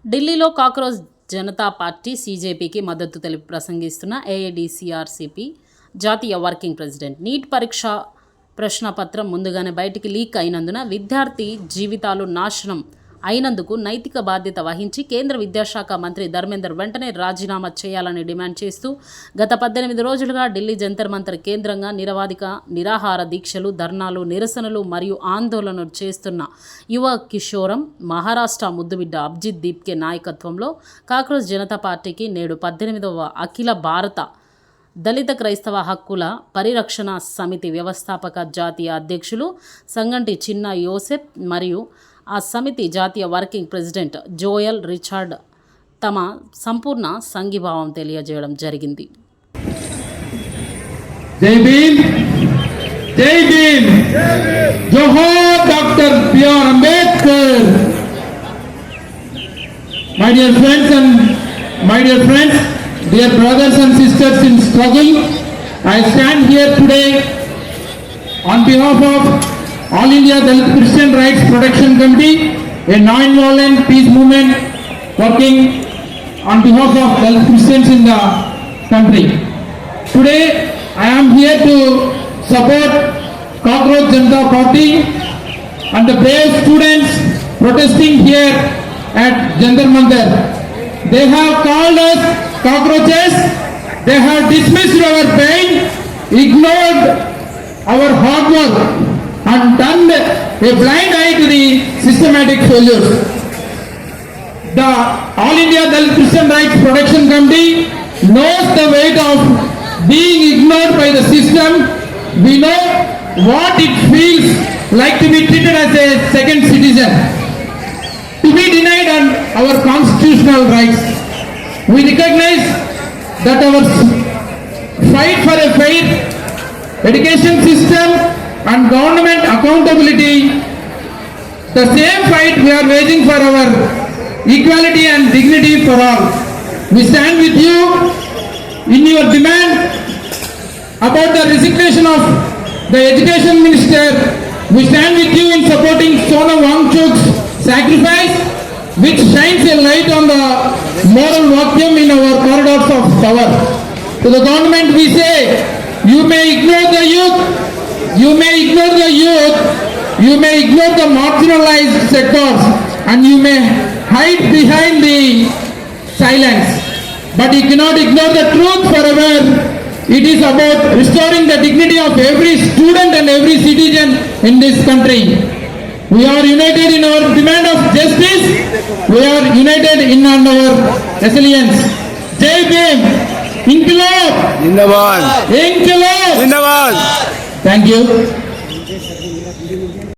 ఢిల్లీలో cockroach Janata party సీజేపీకి మద్దతు తెలిపి ప్రసంగిస్తున్న ఏఐడీసీఆర్సీపీ జాతీయ వర్కింగ్ ప్రెసిడెంట్ నీట్ పరీక్ష ప్రశ్నపత్రం ముందుగానే బయటికి లీక్ అయినందున విద్యార్థి జీవితాలు నాశనం అయినందుకు నైతిక బాధ్యత వహించి కేంద్ర విద్యాశాఖ మంత్రి ధర్మేందర్ వెంటనే రాజీనామా చేయాలని డిమాండ్ చేస్తూ గత 18 రోజులుగా ఢిల్లీ జంతర్ మంతర్ కేంద్రంగా నిరాహార దీక్షలు, ధర్నాలు, నిరసనలు మరియు ఆందోళనలు చేస్తున్న యువ కిషోరం మహారాష్ట్ర ముద్దుబిడ్డ అభిజిత్ దీప్కే నాయకత్వంలో కాక్రోచ్ జనతా పార్టీకి నేడు 18వ అఖిల భారత దళిత క్రైస్తవ హక్కుల పరిరక్షణ సమితి వ్యవస్థాపక జాతీయ అధ్యక్షులు సంగంటి చిన్న యోసెఫ్ మరియు ఆ సమితి జాతీయ వర్కింగ్ ప్రెసిడెంట్ జోయల్ రిచర్డ్ తమ సంపూర్ణ సంఘీభావం తెలియజేయడం జరిగింది. జై భీమ్, జై భీమ్, జోహార్ doctor BR Ambedkar. My dear friends, dear brothers and sisters in struggle, I stand here today on behalf of All India Dalit Christian Rights Protection Committee, a non-violent peace movement working on behalf of Dalit Christians in the country. Today, I am here to support Cockroach Janata Party and the brave students protesting here at Jantar Mantar. They have called us cockroaches. They have dismissed our pain, ignored our hard work, and turned a blind eye to the systematic failures. The All India Dalit Christian Rights Protection Committee knows the weight of being ignored by the system. We know what it feels like to be treated as a second citizen, to be denied on our constitutional rights. We recognize that our fight for a fair education system and government accountability, the same fight we are waging for our equality and dignity for all. We stand with you in your demand about the resignation of the education minister. We stand with you in supporting Sonam Wangchuk's sacrifice, which shines a light on the moral vacuum in our corridors of power. To the government we say, you may ignore the youth, you may ignore the marginalized sectors, and you may hide behind the silence, but you cannot ignore the truth forever. It is about restoring the dignity of every student and every citizen in this country. We are united in our demand of justice. We are united in our resilience. Jai Bhim, Inqilab Zindabad, Inqilab Zindabad. Thank you.